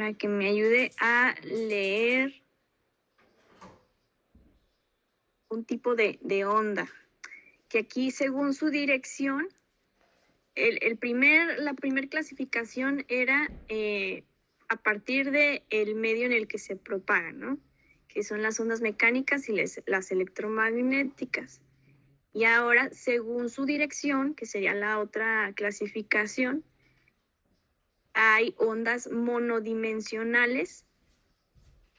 para que me ayude a leer un tipo de onda, que aquí según su dirección, la primer clasificación era a partir del medio en el que se propagan, ¿no? Que son las ondas mecánicas y las electromagnéticas. Y ahora, según su dirección, que sería la otra clasificación, hay ondas monodimensionales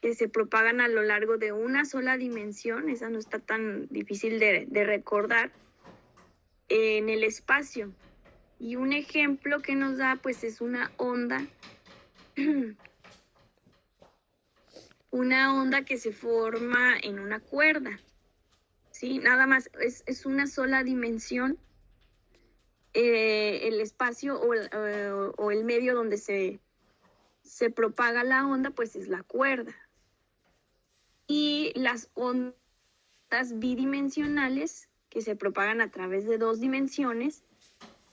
que se propagan a lo largo de una sola dimensión, esa no está tan difícil de recordar, en el espacio. Y un ejemplo que nos da, pues, es una onda que se forma en una cuerda, ¿sí? Nada más, es una sola dimensión, el espacio o el medio donde se propaga la onda, pues es la cuerda. Y las ondas bidimensionales, que se propagan a través de dos dimensiones,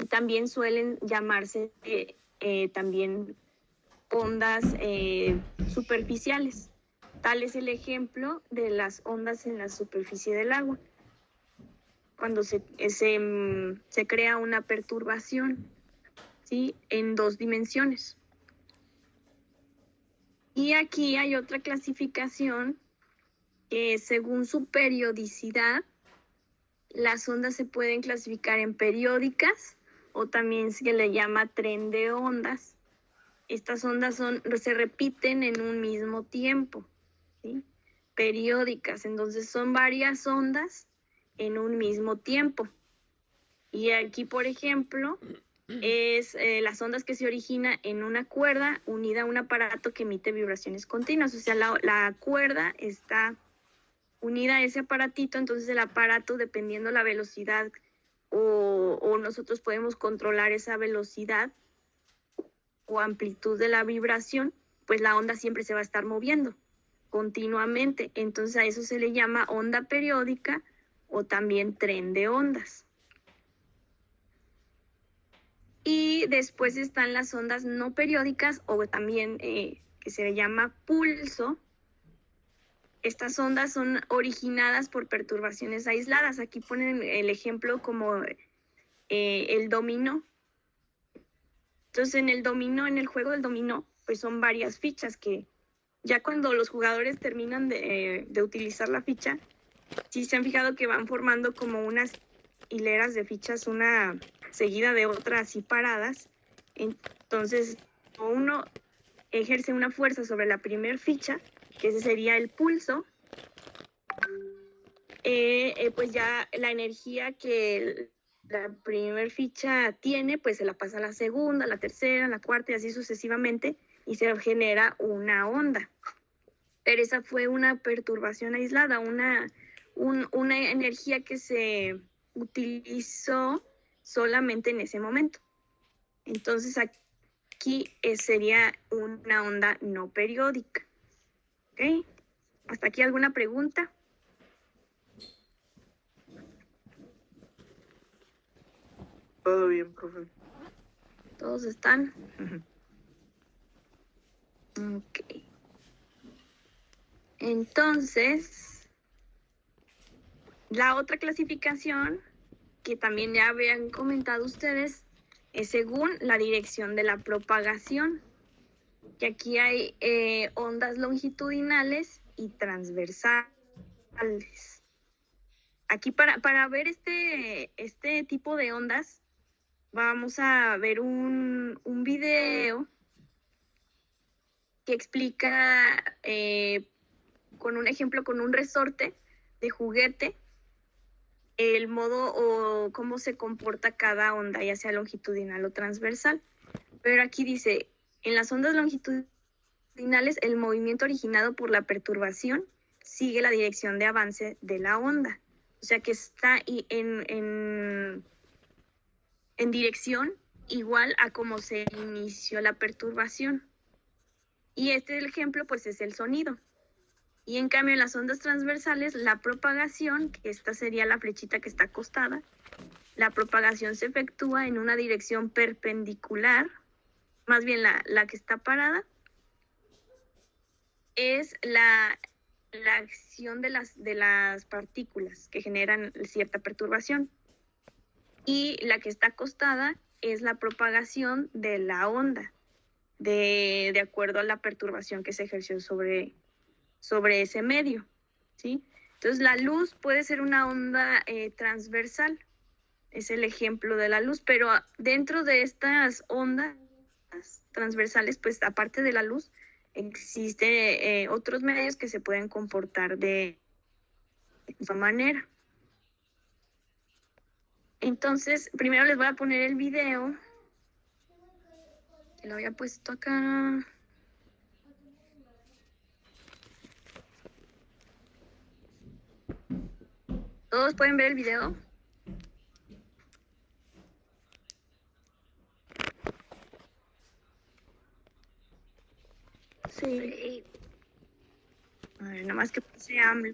también suelen llamarse también ondas superficiales. Tal es el ejemplo de las ondas en la superficie del agua, cuando se crea una perturbación, ¿sí? En dos dimensiones. Y aquí hay otra clasificación que según su periodicidad, las ondas se pueden clasificar en periódicas o también se le llama tren de ondas. Estas ondas se repiten en un mismo tiempo, ¿sí? Periódicas, entonces son varias ondas en un mismo tiempo. Y aquí, por ejemplo, es las ondas que se originan en una cuerda unida a un aparato que emite vibraciones continuas. O sea, la cuerda está unida a ese aparatito, entonces el aparato, dependiendo la velocidad o nosotros podemos controlar esa velocidad o amplitud de la vibración, pues la onda siempre se va a estar moviendo continuamente. Entonces a eso se le llama onda periódica o también tren de ondas. Y después están las ondas no periódicas o también que se le llama pulso. Estas ondas son originadas por perturbaciones aisladas. Aquí ponen el ejemplo como el dominó. Entonces en el juego del dominó, pues son varias fichas que ya cuando los jugadores terminan de utilizar la ficha, sí se han fijado que van formando como unas hileras de fichas, una seguida de otra así paradas. Entonces uno ejerce una fuerza sobre la primer ficha, que ese sería el pulso, pues ya la energía que la primer ficha tiene, pues se la pasa a la segunda, a la tercera, a la cuarta y así sucesivamente, y se genera una onda. Pero esa fue una perturbación aislada, una energía que se utilizó solamente en ese momento. Entonces aquí sería una onda no periódica. ¿Ok? ¿Hasta aquí alguna pregunta? Todo bien, profe. ¿Todos están? Ok. Entonces, la otra clasificación que también ya habían comentado ustedes es según la dirección de la propagación. Y aquí hay ondas longitudinales y transversales. Aquí para ver este tipo de ondas, vamos a ver un video que explica con un ejemplo, con un resorte de juguete, el modo o cómo se comporta cada onda, ya sea longitudinal o transversal. Pero aquí dice, en las ondas longitudinales, el movimiento originado por la perturbación sigue la dirección de avance de la onda. O sea que está en dirección igual a como se inició la perturbación. Y este ejemplo, pues, es el sonido. Y en cambio, en las ondas transversales, la propagación, que esta sería la flechita que está acostada, la propagación se efectúa en una dirección perpendicular, más bien la que está parada, es la acción de las partículas que generan cierta perturbación. Y la que está acostada es la propagación de la onda, de acuerdo a la perturbación que se ejerció sobre ese medio, ¿sí? Entonces, la luz puede ser una onda transversal, es el ejemplo de la luz, pero dentro de estas ondas transversales, pues aparte de la luz, existen otros medios que se pueden comportar de esa manera. Entonces, primero les voy a poner el video, que lo había puesto acá. ¿Todos pueden ver el video? Sí. A ver, nada más que puse AMLO.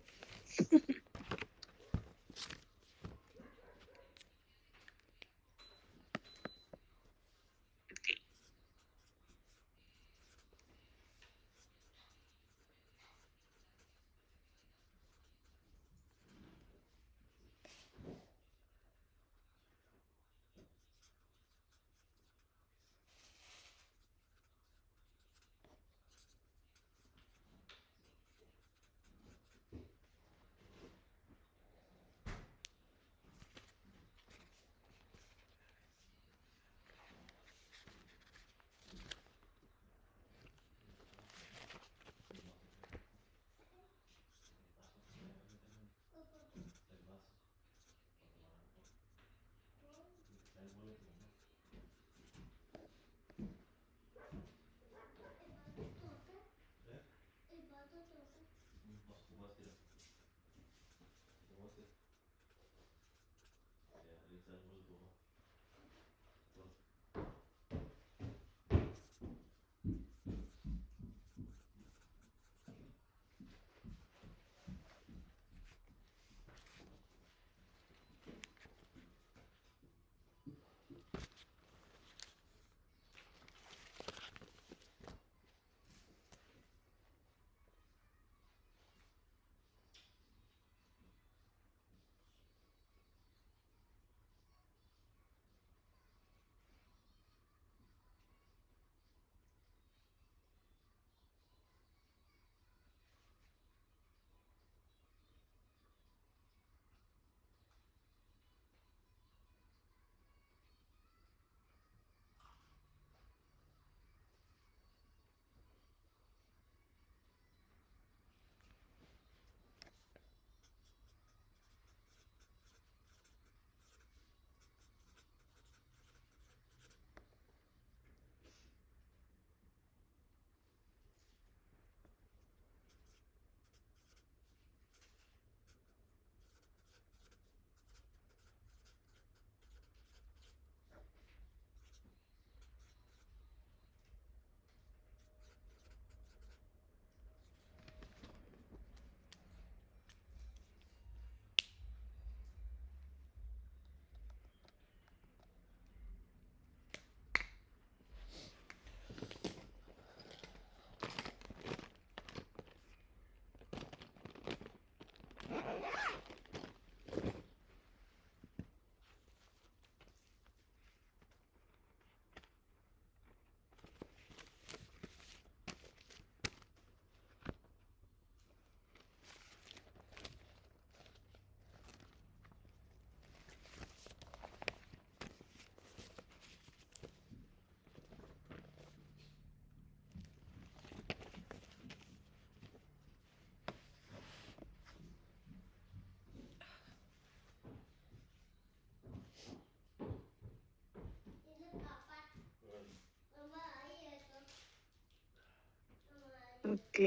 Ok.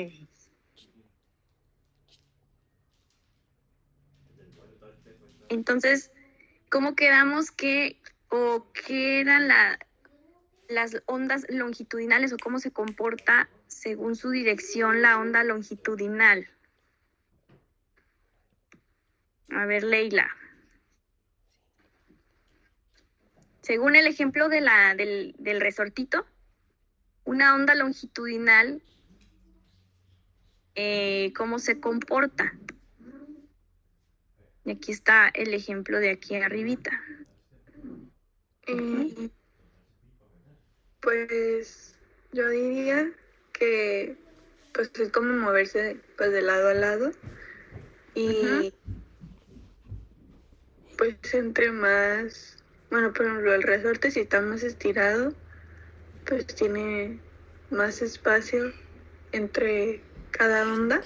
Entonces, ¿cómo quedamos o qué eran las ondas longitudinales o cómo se comporta según su dirección la onda longitudinal? A ver, Leila. Según el ejemplo del resortito, una onda longitudinal cómo se comporta. Y aquí está el ejemplo de aquí arribita. Pues yo diría que pues es como moverse pues de lado a lado y pues entre más, bueno, por ejemplo el resorte si está más estirado pues tiene más espacio entre cada onda.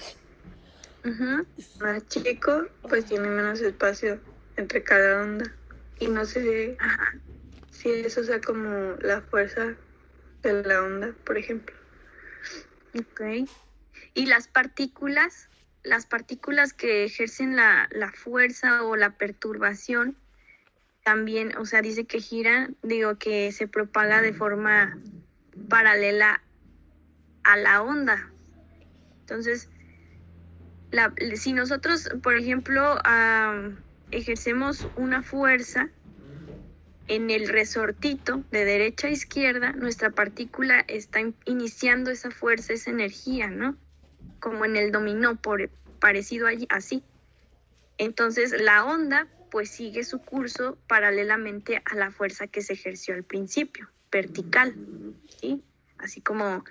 Más chico pues tiene menos espacio entre cada onda y no sé si eso sea como la fuerza de la onda, por ejemplo. Ok. Y las partículas que ejercen la fuerza o la perturbación, también, o sea, dice que gira, digo, que se propaga de forma paralela a la onda. Entonces, si nosotros, por ejemplo, ejercemos una fuerza en el resortito de derecha a izquierda, nuestra partícula está iniciando esa fuerza, esa energía, ¿no? Como en el dominó, parecido allí, así. Entonces la onda pues sigue su curso paralelamente a la fuerza que se ejerció al principio, vertical, ¿sí? Así como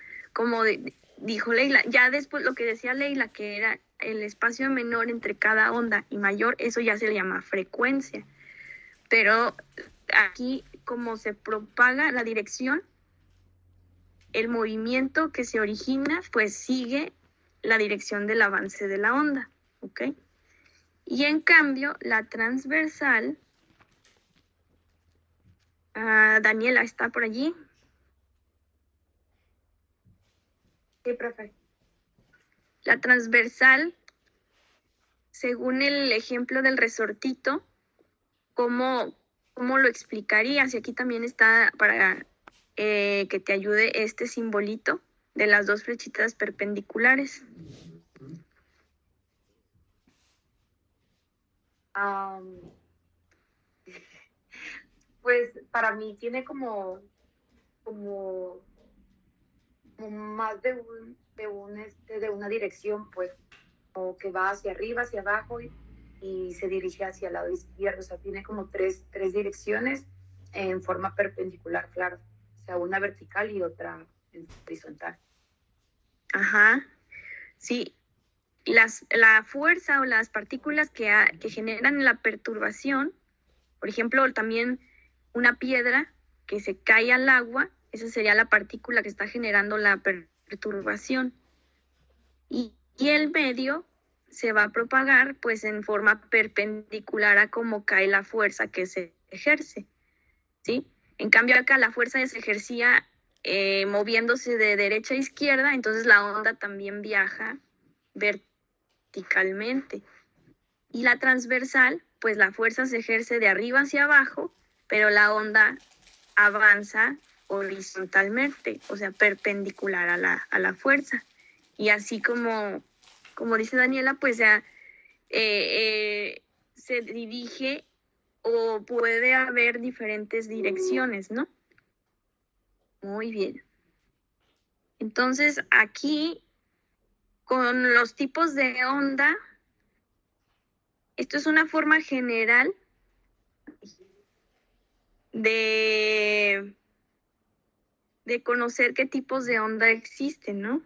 dijo Leila. Ya después lo que decía Leila, que era el espacio menor entre cada onda y mayor, eso ya se le llama frecuencia. Pero aquí, como se propaga la dirección, el movimiento que se origina pues sigue la dirección del avance de la onda, ¿ok? Y en cambio, la transversal, Daniela, ¿está por allí? Sí, profe. La transversal, según el ejemplo del resortito, ¿cómo lo explicarías? Y aquí también está para que te ayude este simbolito de las dos flechitas perpendiculares. Pues para mí tiene como más de una dirección, pues, o que va hacia arriba, hacia abajo y se dirige hacia el lado izquierdo. O sea, tiene como tres direcciones en forma perpendicular, claro. O sea, una vertical y otra horizontal. Ajá, sí. La fuerza o las partículas que generan la perturbación, por ejemplo, también una piedra que se cae al agua, esa sería la partícula que está generando la perturbación. Y el medio se va a propagar pues en forma perpendicular a cómo cae la fuerza que se ejerce, ¿sí? En cambio acá la fuerza se ejercía moviéndose de derecha a izquierda, entonces la onda también viaja verticalmente. Y la transversal, pues la fuerza se ejerce de arriba hacia abajo, pero la onda avanza horizontalmente, o sea, perpendicular a la fuerza. Y así como dice Daniela, pues ya se dirige o puede haber diferentes direcciones, ¿no? Muy bien. Entonces, aquí, con los tipos de onda, esto es una forma general de conocer qué tipos de onda existen, ¿no?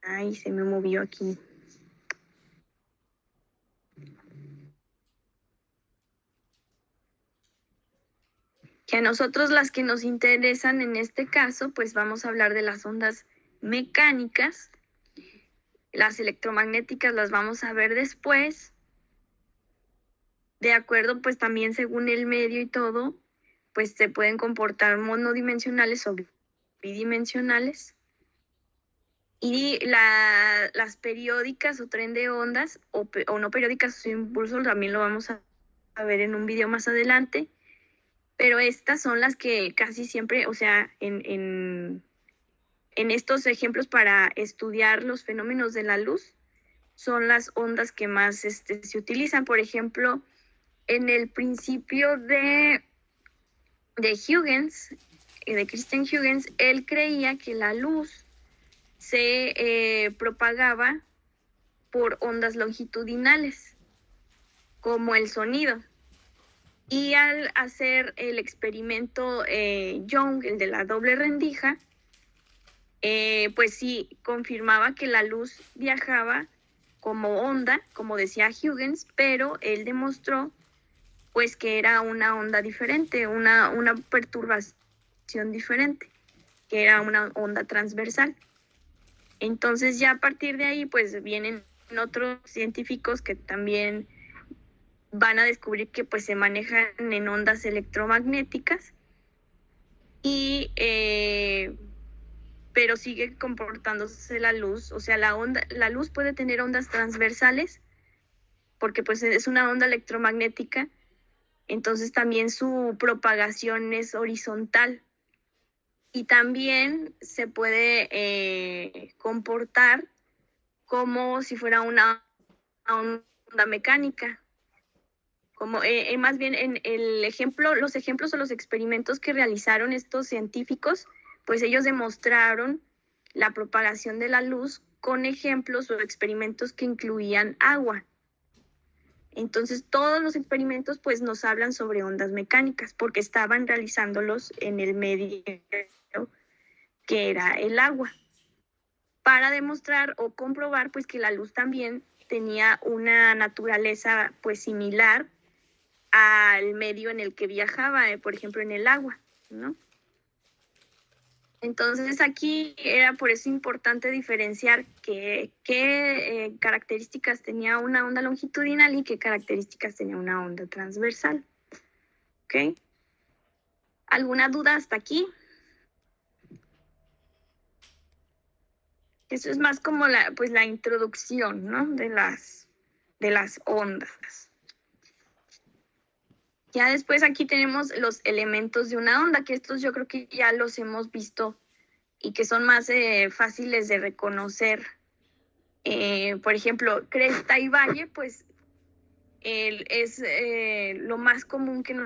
Ay, se me movió aquí. Que a nosotros las que nos interesan en este caso, pues vamos a hablar de las ondas mecánicas. Las electromagnéticas las vamos a ver después. De acuerdo, pues también según el medio y todo, pues se pueden comportar monodimensionales o bidimensionales. Y las periódicas o tren de ondas, o no periódicas, su impulso, también lo vamos a ver en un video más adelante. Pero estas son las que casi siempre, o sea, en estos ejemplos para estudiar los fenómenos de la luz, son las ondas que más se utilizan. Por ejemplo, en el principio de Huygens, de Christian Huygens, él creía que la luz se propagaba por ondas longitudinales, como el sonido. Y al hacer el experimento Young, el de la doble rendija, pues sí confirmaba que la luz viajaba como onda, como decía Huygens, pero él demostró pues que era una onda diferente, una perturbación diferente, que era una onda transversal. Entonces ya a partir de ahí pues vienen otros científicos que también van a descubrir que pues se manejan en ondas electromagnéticas y pero sigue comportándose la luz, o sea, la luz puede tener ondas transversales porque pues es una onda electromagnética, entonces también su propagación es horizontal y también se puede comportar como si fuera una onda mecánica. Como más bien en los ejemplos o los experimentos que realizaron estos científicos, pues ellos demostraron la propagación de la luz con ejemplos o experimentos que incluían agua. Entonces todos los experimentos pues nos hablan sobre ondas mecánicas porque estaban realizándolos en el medio que era el agua, para demostrar o comprobar pues que la luz también tenía una naturaleza pues similar al medio en el que viajaba, por ejemplo, en el agua, ¿no? Entonces aquí era por eso importante diferenciar qué características tenía una onda longitudinal y qué características tenía una onda transversal. ¿Ok? ¿Alguna duda hasta aquí? Eso es más como la introducción, ¿no? de las ondas. Ya después aquí tenemos los elementos de una onda, que estos yo creo que ya los hemos visto y que son más fáciles de reconocer. Por ejemplo, cresta y valle, pues es lo más común que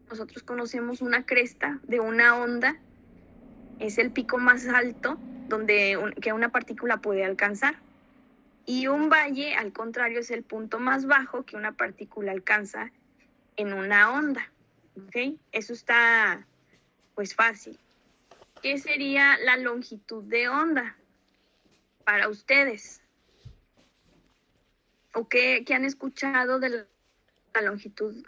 nosotros conocemos. Una cresta de una onda es el pico más alto que una partícula puede alcanzar. Y un valle, al contrario, es el punto más bajo que una partícula alcanza en una onda. ¿Ok? Eso está pues fácil. ¿Qué sería la longitud de onda para ustedes? ¿O qué han escuchado de la longitud,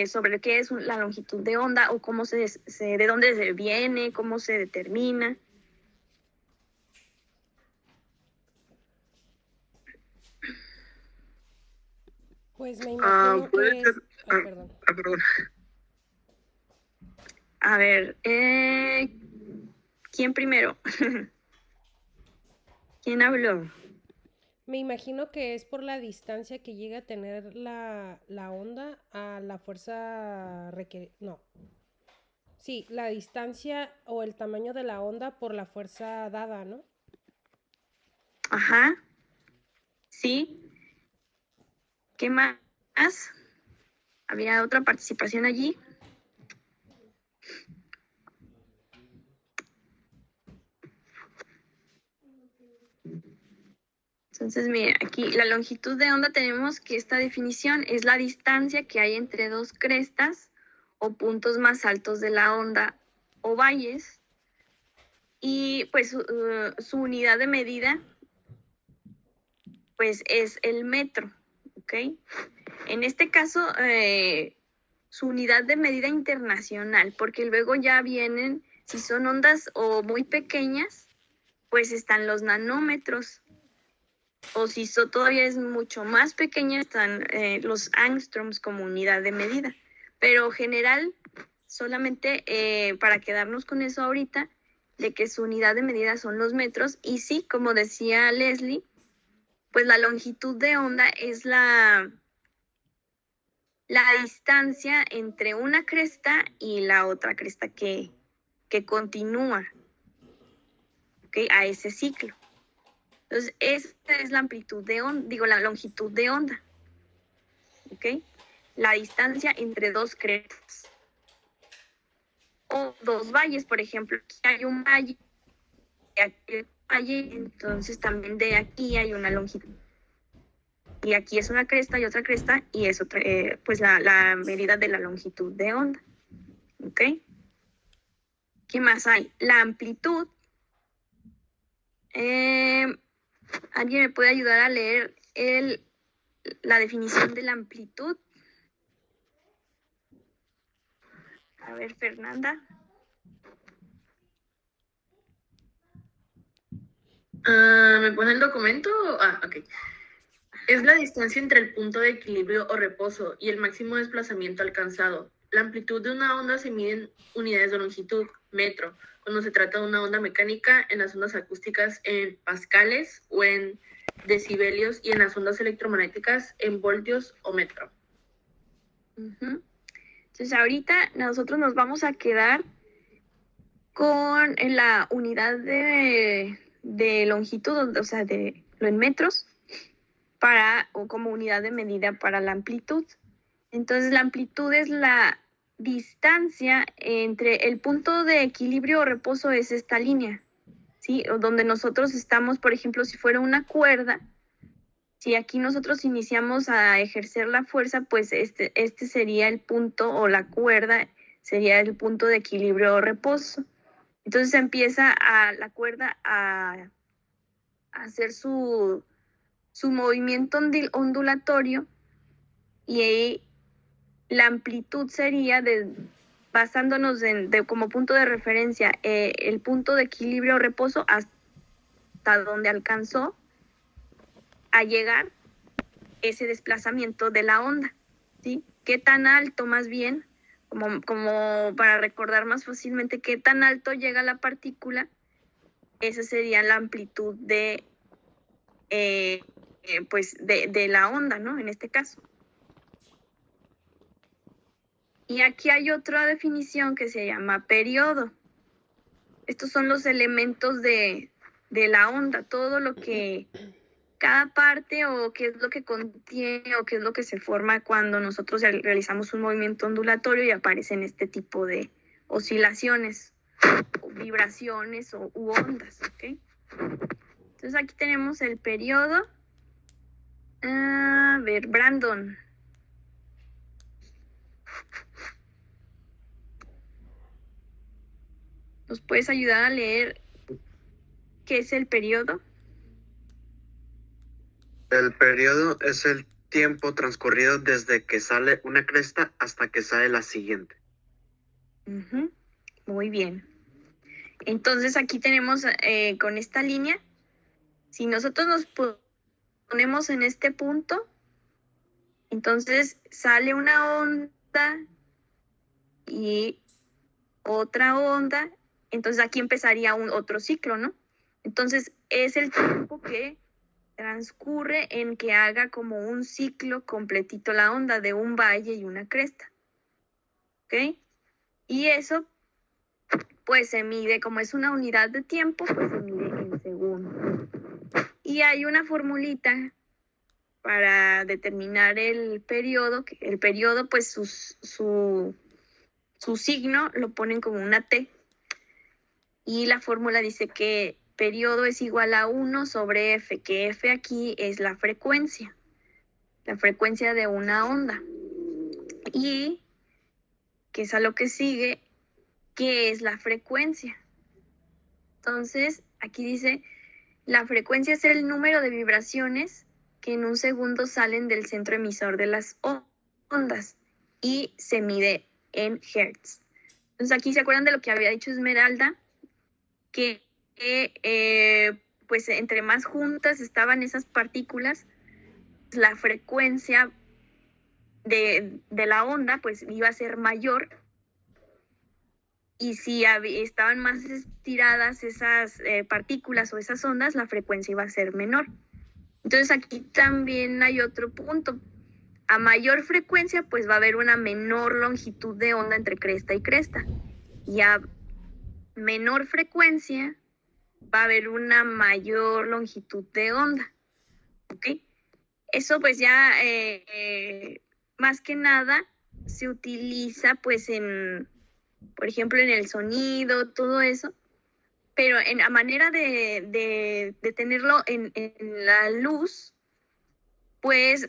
sobre qué es la longitud de onda o cómo de dónde se viene, cómo se determina? Pues me imagino que es... perdón. Perdón. A ver, ¿quién primero? ¿Quién habló? Me imagino que es por la distancia que llega a tener la onda a la fuerza requerida. No. Sí, la distancia o el tamaño de la onda por la fuerza dada, ¿no? Ajá. Sí. ¿Qué más? ¿Había otra participación allí? Entonces, mira, aquí la longitud de onda tenemos que esta definición es la distancia que hay entre dos crestas o puntos más altos de la onda o valles. Y pues su unidad de medida pues es el metro, ¿ok? En este caso, su unidad de medida internacional, porque luego ya vienen, si son ondas o muy pequeñas, pues están los nanómetros. O si todavía es mucho más pequeña, están los angstroms como unidad de medida. Pero general, solamente para quedarnos con eso ahorita, de que su unidad de medida son los metros. Y sí, como decía Leslie, pues la longitud de onda es la distancia entre una cresta y la otra cresta que continúa, ¿okay? A ese ciclo. Entonces, esta es la amplitud de onda, la longitud de onda, ¿ok? La distancia entre dos crestas. O dos valles, por ejemplo, aquí hay un valle, aquí hay otro valle, entonces también de aquí hay una longitud. Y aquí es una cresta y otra cresta, y es otra, pues la medida de la longitud de onda. ¿Ok? ¿Qué más hay? La amplitud. ¿Alguien me puede ayudar a leer la definición de la amplitud? A ver, Fernanda. ¿Me pone el documento? Ok. Es la distancia entre el punto de equilibrio o reposo y el máximo desplazamiento alcanzado. La amplitud de una onda se mide en unidades de longitud, metro, cuando se trata de una onda mecánica, en las ondas acústicas en pascales o en decibelios, y en las ondas electromagnéticas en voltios o metro. Entonces ahorita nosotros nos vamos a quedar con la unidad de longitud, o sea, de lo en metros, o como unidad de medida para la amplitud. Entonces la amplitud es la distancia entre el punto de equilibrio o reposo, es esta línea, ¿sí? O donde nosotros estamos, por ejemplo, si fuera una cuerda, si aquí nosotros iniciamos a ejercer la fuerza, pues este sería el punto, o la cuerda sería el punto de equilibrio o reposo. Entonces empieza la cuerda a hacer su movimiento ondulatorio, y ahí la amplitud sería, basándonos como punto de referencia, el punto de equilibrio o reposo hasta donde alcanzó a llegar ese desplazamiento de la onda, ¿sí? ¿Qué tan alto, más bien, como para recordar más fácilmente, qué tan alto llega la partícula? Esa sería la amplitud de la onda, ¿no? En este caso. Y aquí hay otra definición que se llama periodo. Estos son los elementos de la onda, todo lo que, cada parte, o qué es lo que contiene, o qué es lo que se forma cuando nosotros realizamos un movimiento ondulatorio y aparecen este tipo de oscilaciones, o vibraciones u ondas, ¿ok? Entonces aquí tenemos el periodo. A ver, Brandon. ¿Nos puedes ayudar a leer qué es el periodo? El periodo es el tiempo transcurrido desde que sale una cresta hasta que sale la siguiente. Muy bien. Entonces aquí tenemos con esta línea, si nosotros nos ponemos en este punto, entonces sale una onda y otra onda, entonces aquí empezaría otro ciclo, ¿no? Entonces es el tiempo que transcurre en que haga como un ciclo completito la onda de un valle y una cresta, ¿ok? Y eso pues se mide, como es una unidad de tiempo, pues se mide en segundos. Y hay una formulita para determinar el periodo, que el periodo pues su signo lo ponen como una T, y la fórmula dice que periodo es igual a 1 sobre F, que F aquí es la frecuencia de una onda. Y que es a lo que sigue, ¿qué es la frecuencia? Entonces, aquí dice, la frecuencia es el número de vibraciones que en un segundo salen del centro emisor de las ondas, y se mide en hertz. Entonces, aquí se acuerdan de lo que había dicho Esmeralda, que pues entre más juntas estaban esas partículas, la frecuencia de la onda pues iba a ser mayor, y si estaban más estiradas esas partículas o esas ondas, la frecuencia iba a ser menor. Entonces aquí también hay otro punto. A mayor frecuencia pues va a haber una menor longitud de onda entre cresta y cresta, y a menor frecuencia va a haber una mayor longitud de onda, ¿ok? Eso pues ya más que nada se utiliza pues por ejemplo, en el sonido, todo eso, pero a manera de tenerlo en la luz, pues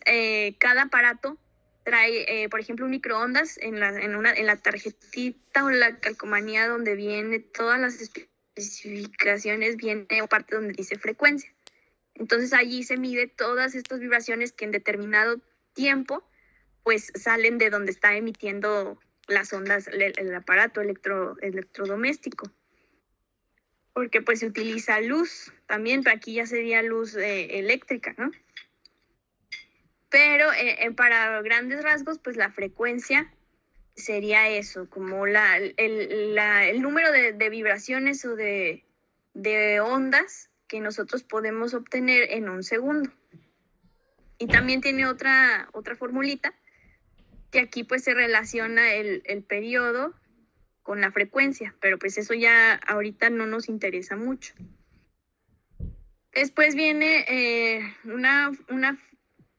cada aparato trae, por ejemplo, un microondas en la tarjetita o la calcomanía donde viene todas las especificaciones, viene parte donde dice frecuencia. Entonces allí se mide todas estas vibraciones que en determinado tiempo pues salen de donde está emitiendo las ondas el aparato electrodoméstico. Porque pues se utiliza luz también, pero aquí ya sería luz eléctrica, ¿no? Pero para grandes rasgos, pues la frecuencia sería eso, como el número de vibraciones o de ondas que nosotros podemos obtener en un segundo. Y también tiene otra formulita, que aquí pues se relaciona el periodo con la frecuencia, pero pues eso ya ahorita no nos interesa mucho. Después viene una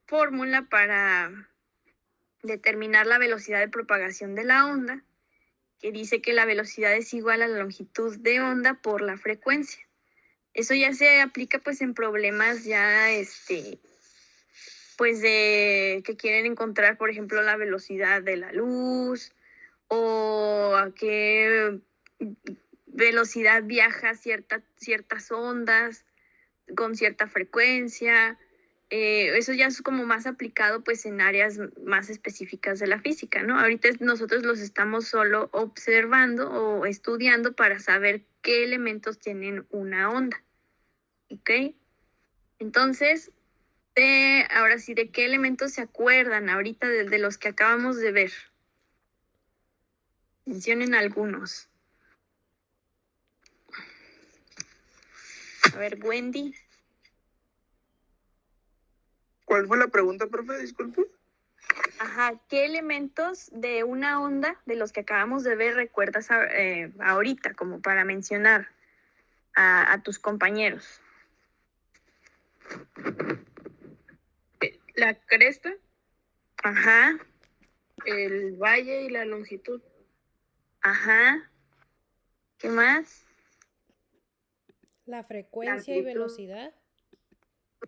fórmula para determinar la velocidad de propagación de la onda, que dice que la velocidad es igual a la longitud de onda por la frecuencia. Eso ya se aplica pues en problemas ya pues de que quieren encontrar, por ejemplo, la velocidad de la luz o a qué velocidad viaja ciertas ondas con cierta frecuencia. Eso ya es como más aplicado pues en áreas más específicas de la física, ¿no? Ahorita nosotros los estamos solo observando o estudiando para saber qué elementos tienen una onda, ¿ok? Entonces, ahora sí, ¿de qué elementos se acuerdan ahorita de los que acabamos de ver? Mencionen algunos. A ver, Wendy. ¿Cuál fue la pregunta, profe? Disculpe. Ajá, ¿qué elementos de una onda de los que acabamos de ver recuerdas ahorita, como para mencionar a tus compañeros? La cresta, Ajá, el valle y la longitud. ajá. ¿Qué más? La frecuencia y velocidad.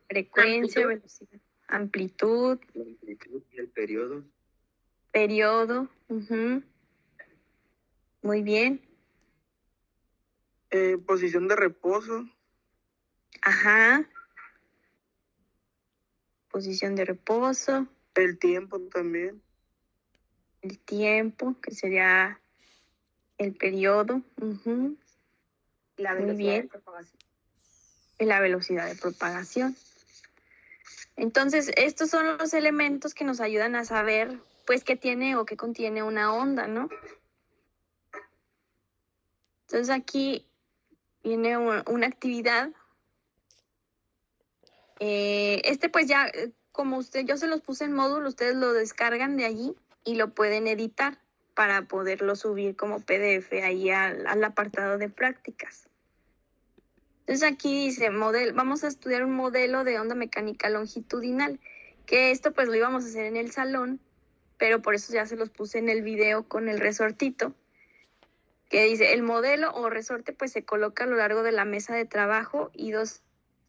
Frecuencia, Amplitud. velocidad, amplitud, La amplitud y el periodo. periodo. Ujú. Muy bien. Posición de reposo. Ajá. Posición de reposo, El tiempo también. el tiempo, que sería el periodo. Ujú. La Muy velocidad de bien. propagación. Y la velocidad de propagación. Entonces, estos son los elementos que nos ayudan a saber, pues, qué tiene o qué contiene una onda, ¿no? Entonces, aquí viene una actividad. Pues ya, como yo se los puse en módulo, ustedes lo descargan de allí y lo pueden editar para poderlo subir como PDF ahí al apartado de prácticas. Entonces aquí dice, vamos a estudiar un modelo de onda mecánica longitudinal, que esto pues lo íbamos a hacer en el salón, pero por eso ya se los puse en el video con el resortito, que dice, el modelo o resorte pues se coloca a lo largo de la mesa de trabajo y dos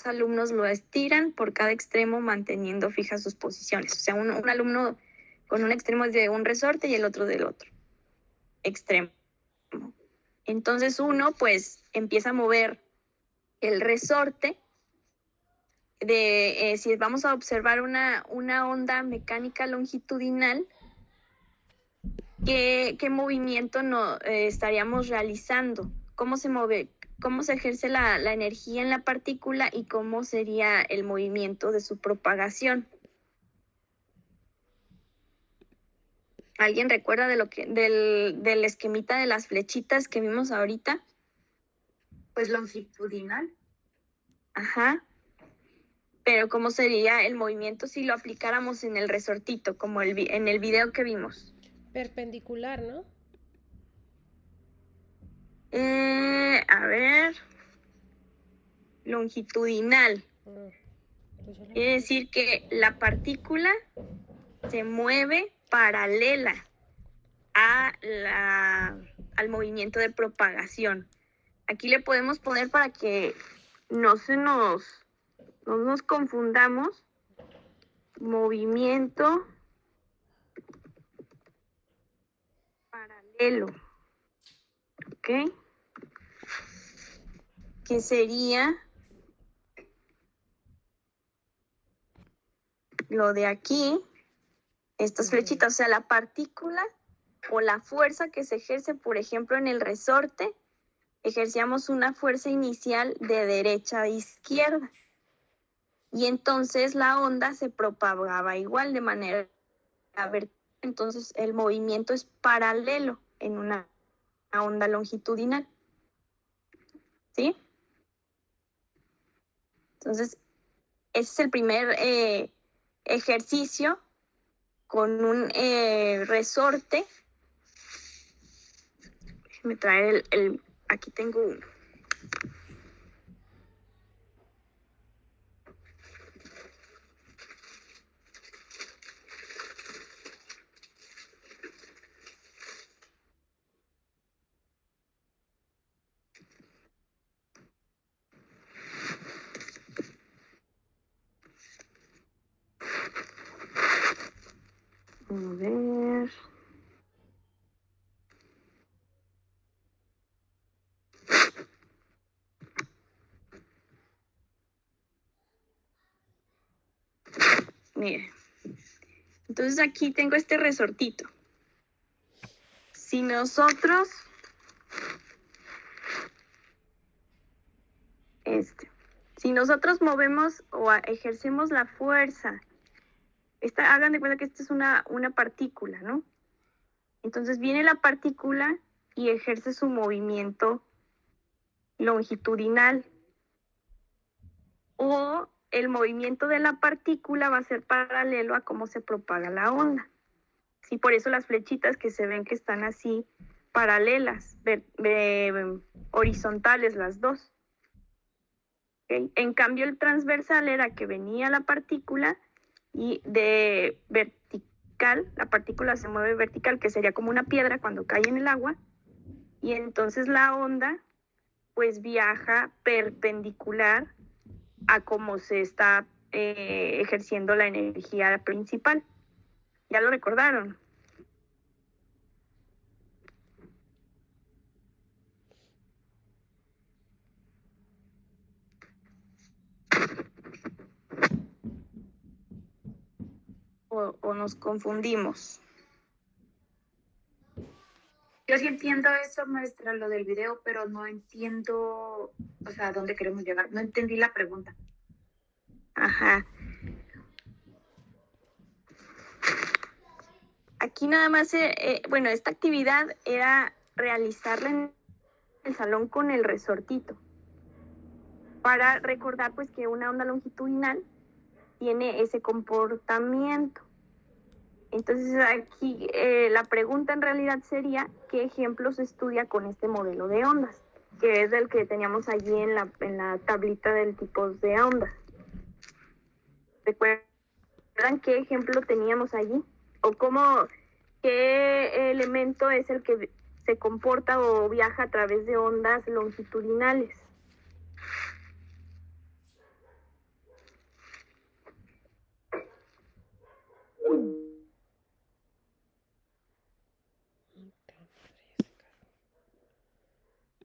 alumnos lo estiran por cada extremo manteniendo fijas sus posiciones. O sea, un alumno con un extremo de un resorte y el otro del otro extremo. Entonces uno pues empieza a mover el resorte si vamos a observar una onda mecánica longitudinal, ¿qué movimiento estaríamos realizando? ¿Cómo se mueve? ¿Cómo se ejerce la energía en la partícula y cómo sería el movimiento de su propagación? ¿Alguien recuerda del esquemita de las flechitas que vimos ahorita? Pues longitudinal. Ajá. Pero ¿cómo sería el movimiento si lo aplicáramos en el resortito, como en el video que vimos? Perpendicular, ¿no? A ver. Longitudinal. Quiere decir que la partícula se mueve paralela al movimiento de propagación. Aquí le podemos poner para que no nos confundamos. Movimiento paralelo. ¿Ok? Que sería lo de aquí, estas flechitas, o sea, la partícula o la fuerza que se ejerce, por ejemplo, en el resorte, ejercíamos una fuerza inicial de derecha a izquierda. Y entonces la onda se propagaba igual de manera vertical. Entonces el movimiento es paralelo en una onda longitudinal. ¿Sí? Entonces, ese es el primer ejercicio con un resorte. Déjenme traer aquí tengo uno. A ver. Miren. Entonces aquí tengo este resortito. Si nosotros movemos o ejercemos la fuerza, hagan de cuenta que esta es una partícula, ¿no? Entonces viene la partícula y ejerce su movimiento longitudinal. O el movimiento de la partícula va a ser paralelo a cómo se propaga la onda. Sí, por eso las flechitas que se ven que están así paralelas, horizontales las dos. ¿Okay? En cambio el transversal era que venía la partícula y de vertical, la partícula se mueve vertical, que sería como una piedra cuando cae en el agua, y entonces la onda pues viaja perpendicular a cómo se está ejerciendo la energía principal. ¿Ya lo recordaron? ¿O nos confundimos? Yo sí entiendo eso, maestra, lo del video, pero no entiendo, o sea, a dónde queremos llegar. No entendí la pregunta. Ajá. Aquí nada más, bueno, esta actividad era realizarla en el salón con el resortito, para recordar pues que una onda longitudinal tiene ese comportamiento. Entonces aquí la pregunta en realidad sería, ¿qué ejemplos se estudia con este modelo de ondas? Que es el que teníamos allí en la tablita del tipo de ondas. ¿Recuerdan qué ejemplo teníamos allí? ¿O qué elemento es el que se comporta o viaja a través de ondas longitudinales?